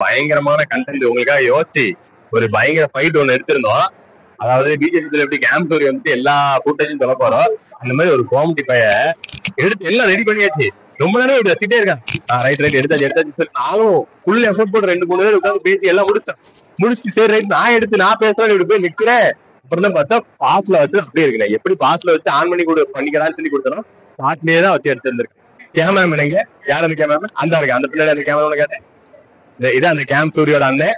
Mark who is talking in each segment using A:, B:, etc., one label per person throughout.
A: பயங்கரமான கண்டென்ட் உங்களுக்காக யோசிச்சு ஒரு பயங்கர ஃபைட் ஒண்ணு எடுத்திருந்தோம். அதாவது பிஜேபி எப்படி கேம் ஸ்டோரி வந்துட்டு எல்லா ஃபுட்டேஜும் சொல்ல போறோம். அந்த மாதிரி ஒரு காமெடி பைய எடுத்து எல்லாம் ரெடி பண்ணியாச்சு. ரொம்ப நேரம் இப்படி வச்சுட்டே இருக்கான். ரைட் எடுத்தாச்சு. நானும் ஃபுல் எஃபோர்ட் போட்டு 2-3 பேர் உட்காந்து பேசி எல்லாம் முடிச்சு சரி ரைட் நான் பேசுறேன் இப்படி போய் நிக்கிறேன். அப்புறம் தான் பார்த்தா பாஸ்ல வச்சு அப்படியே இருக்கிறேன். எப்படி பாஸ்ல வச்சு ஆன் பண்ணி பண்ணிக்கிறான்னு சொல்லி கொடுத்தோம். பாட்லயே தான் வச்சு எடுத்துருந்துருக்கு. கேமராமேன் எங்க யார் அந்த கேமராமேன் அந்த இருக்கு அந்த பிள்ளைட அந்த கேமரா கேட்டேன். இதான் அந்த கேம் சூரியோட அண்ணன்.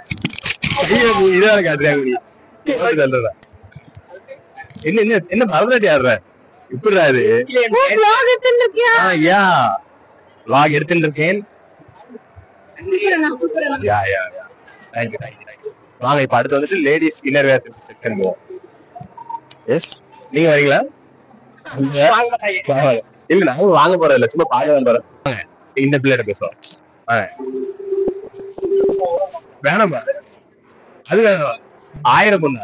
A: இதான் கேட்டுறேன். என்ன பரதநாட்டியம் ஆடுற இப்படிடா இது வ்ளாக் எடுத்துட்டு இருக்கேன். வாங்க இப்ப அடுத்து வந்துட்டு லேடிஸ் இன்னர்வேர் செக்ஷன் போவோம். எஸ் நீங்க வரீங்களா? இல்ல நாங்க வாங்க போறது இல்ல, சும்மா பாக்க போறோம். இந்த பிள்ளைகிட்ட பேசுவோம். வேணாமா அது வேணாம் 1000 பொண்ணு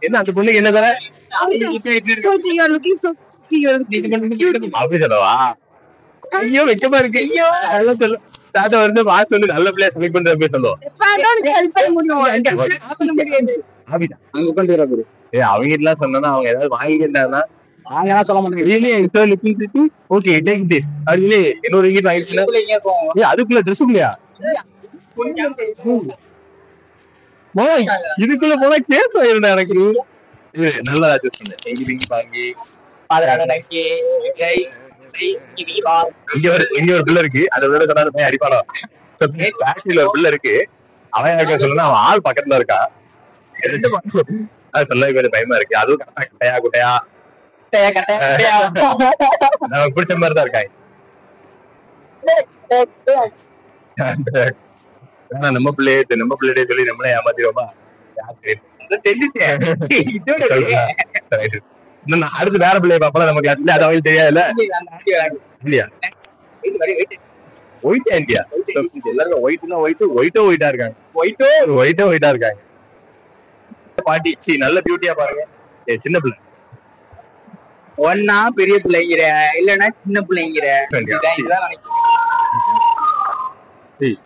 A: என்ன அந்த பொண்ணுக்கு என்ன தர அப்படி சொல்லவா? ஐயோ வெக்கமா இருக்கு. ஐயோ அதெல்லாம் சொல்லு. தாத்தா வந்து பாஸ் சொல்லி நல்ல பிள்ளைய செலக்ட் பண்ற போய் சொல்லுவோம். அவங்க எல்லாம் சொன்னா அவங்க ஏதாவது வாங்கிட்டாருன்னா சொல்ல மாட்டேங்க. ஓகே டேக் திஸ் அப்படின்னு இன்னொரு இங்கிட்டு வாங்கிடுச்சுன்னா அதுக்குள்ள ட்ரெஸ் இல்லையா? இதுக்குள்ள போனா கேஸ் ஆயிருந்தா எனக்கு. நல்லா சூஸ் பண்ணு. எங்கி வாங்கி இங்க ஒரு பிள்ளை இருக்கு. அதை விட சொன்னா அடிப்பாளோ ஒரு பிள்ளை இருக்கு. அவன் எனக்கு சொல்லணும் அவன் ஆள் பக்கத்துல இருக்கா. அது சொல்ல கொஞ்சம் பயமா இருக்கு. அதுவும் கட்டையா குட்டையா நமக்கு பிடிச்ச மாதிரிதான் இருக்காங்க. நம்ம பிள்ளைய சொல்லி நம்மளே ஏமாத்திரோமா? அடுத்து வேற பிள்ளைய பாப்பா நம்ம கிளாஸ்ல அது அவங்களுக்கு தெரியாதுல்ல. இல்லையா ஒயிட்டா இல்லையா? எல்லாரும் ஒயிட்டா இருக்காங்க. ஒயிட்டா இருக்காங்க. பாட்டி நல்ல பியூட்டியா பாருங்க. சின்ன பிள்ளை
B: ஒன்னா பெரிய பிள்ளைங்கிற இல்லன்னா சின்ன பிள்ளைங்கிற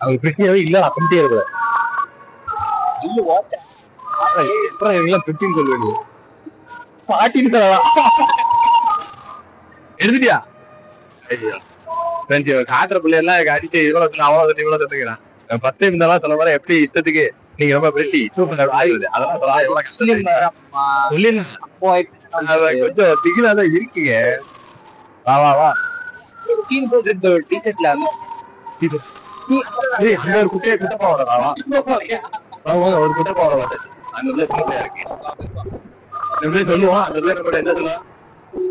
A: அவங்க பிரச்சனையாவே இல்ல. அப்படின்ட்டே இருக்க சொல்லுவேன். பாட்டின்னு சொல்லலாம். எடுத்துட்டியா? காட்டுற பிள்ளை எல்லாம் அடிச்சு இவ்வளவு இவ்வளவு தந்துக்கிறான். 10 இருந்தாலும் சொல்ல வர எப்படி இஷ்டத்துக்கு நீங்க ரொம்ப பிரிட்டி சூப்பர் ஆயுது. அதெல்லாம் கொஞ்சம் திகிலாதான் இருக்கீங்க. வா
B: சீன் போட்டு டிஷர்ட்ல
A: ஒரு குட்டப்பா ஒரு குட்டப்பா வர அந்த இருக்கு சொல்லுவோம். அந்த என்ன சொல்லுவோம்?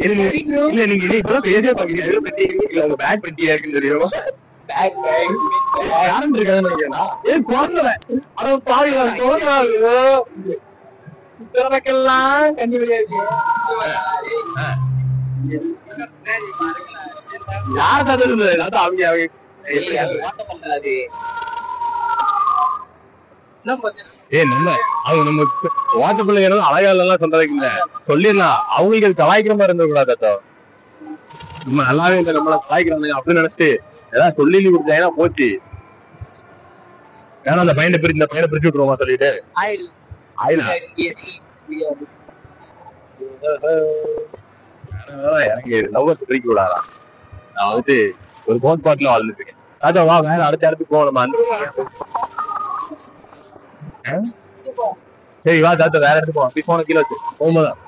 A: இல்ல நீங்க இப்பதான் பேச பாக்கீங்க. பேக் பண்ணியா இருக்குன்னு தெரியும். வாட்ட பிள்ளைங்க அழகாலாம் சொல்றதுக்கு சொல்லிடலாம். அவங்களுக்கு கலாய்க்கிற மாதிரி இருந்த கூடாது. நம்ம நல்லாவே இல்லை நம்மள கலாய்க்கிறாங்க அப்படின்னு நினைச்சிட்டு ஏதாவது சொல்லி கொடுத்தாங்கன்னா போச்சு. ஏன்னா அந்த பையனை பிரிச்சு விட்டுருவோமா சொல்லிட்டு எனக்கு லவ்வர்ஸ் பிரிக்க கூடாதா? நான் வந்துட்டு ஒரு கோட்பாட்டுல வாழ்ந்துட்டு இருக்கேன். அதான் வா வேற அடுத்த இடத்துக்கு போகணுமா? சரி வா தாத்தா வேற இடத்துக்கு போவோம். போன கீழே வச்சு போகும்போதான்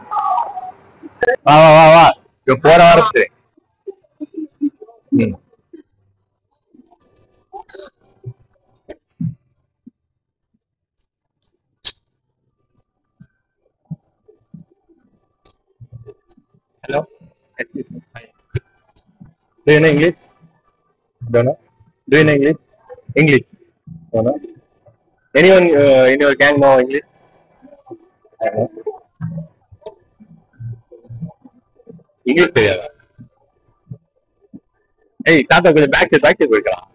A: வா இப்ப போற வாரத்து. Hello. Do you know English? Don't know. Do you know English? English. Don't know. Anyone in your gang know English? I know. English தெரியாதா? ஏய் தாத்தா கொஞ்சம் பேக் சைடு போய்க்கலாம்.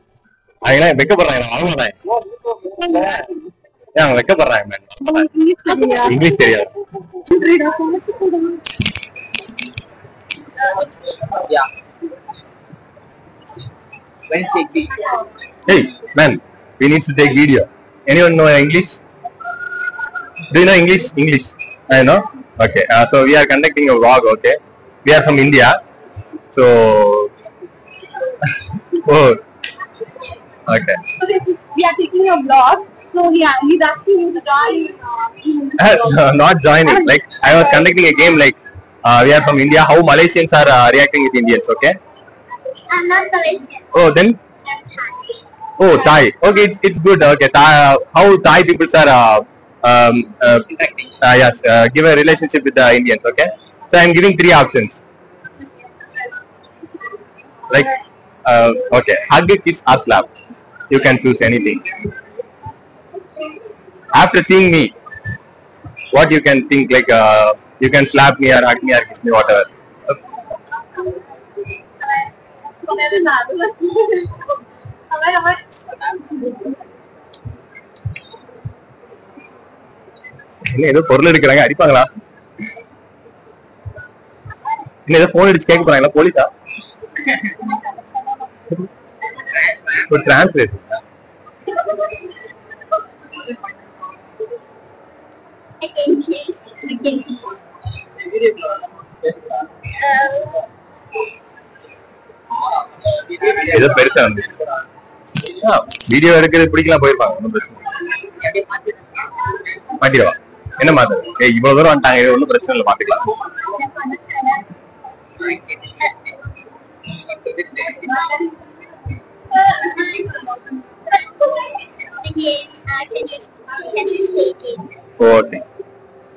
A: அவங்களாம் வெக்கப்படுறாங்க. வரமாட்டேன். ஏன் வெக்கப்படுறாங்க? இங்கிலீஷ் தெரியாது.
B: Yeah.
A: Hey, man, we need to take video. Anyone know English? Do you know English? English. I know. Okay. So we are conducting a vlog. Okay. We are from India. So. Oh. Okay.
C: We are taking a vlog. So yeah, he's asking you to join.
A: Not joining. Like I was conducting a game. Like we are from India. How Malaysians are reacting with Indians? Okay.
C: I'm not Malaysian.
A: Oh, then.
C: I'm Thai.
A: Oh, Thai. Okay, it's good. Okay, Thai, how Thai people are yes, give a relationship with the Indians. Okay, so I'm giving 3 options. Like, okay, hug, kiss, or slap. You can choose anything. After seeing me, what you can think? Like, you can slap me or hug me or kiss me, whatever. என்ன ஏதோ பொருள் எடுக்கிறாங்க, அடிப்பாங்களா? என்ன ஏதோ phone அடிச்சு கேட்க போறாங்களா போலீஸா? ஒரு டிரான்ஸ்லேட். ஏதோ பெருசா வந்து வீடியோ எடுக்கிறது பிடிக்கலாம் போயிருப்பாங்க. ஒன்றும் பிரச்சனை மாட்டிடுவா. என்ன மாத்த? இவ்வளவு தூரம் வந்துட்டாங்க, ஒன்றும் பிரச்சனை இல்லை, மாத்திக்கலாம். ஓகே,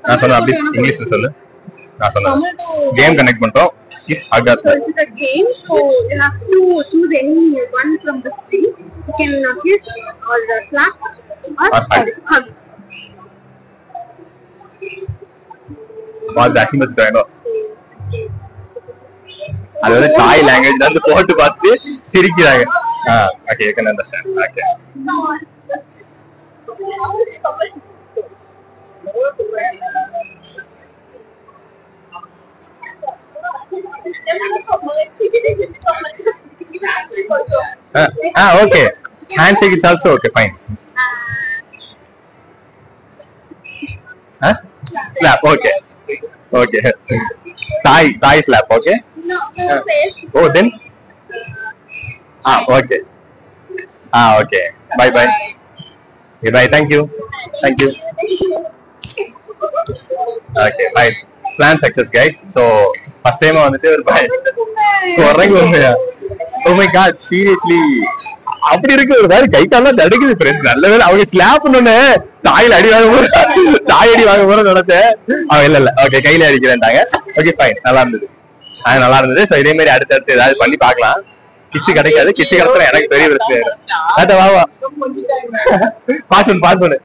A: நான் சொன்ன அப்படி இங்கிலீஷ்ல சொல்லு. நான் சொன்னேன் கேம் கனெக்ட் பண்றோம். Kiss, hug, or slap.
C: It's a game, so you have to choose any one from the three. You can kiss or slap or hug.
A: வாழ்த்து அசிங்கத்துக்கு அது வந்து தாய் லாங்குவேஜ் வந்து போட்டு பார்த்து சிரிக்கிறாங்க. Okay, can understand. Okay, okay, handshake is also okay, fine. Slap, okay, okay. Thai slap, okay.
C: No, face.
A: Oh, then okay, okay, bye bye. Okay, bye, thank you. Okay, bye. Plan success, guys. So first time வந்துட்டு ஒரு bye குறங்க உண்மையா. Oh my god, seriously, அப்படி இருக்கு. ஒரு மாதிரி கை கால்லாம் தடுக்குது friends. நல்ல வேளை அவங்க ஸ்லாப் பண்ணோன்னே தாயில அடி வாங்க போற, தாய் அடி வாங்க போற நடத்தேன். இல்ல ஓகே, கையில அடிக்கிறேன்ட்டாங்க. ஓகே, ஃபைன், நல்லா இருந்தது. நல்லா இருந்தது. ஸோ இதே மாதிரி அடுத்தடுத்து ஏதாவது பண்ணி பார்க்கலாம். கிஸ்ஸு கிடைக்காது, கிஸ்ஸு கிடைச்சா எனக்கு பெரிய பிரச்சனை. அத வா பாஸ் பண்ணு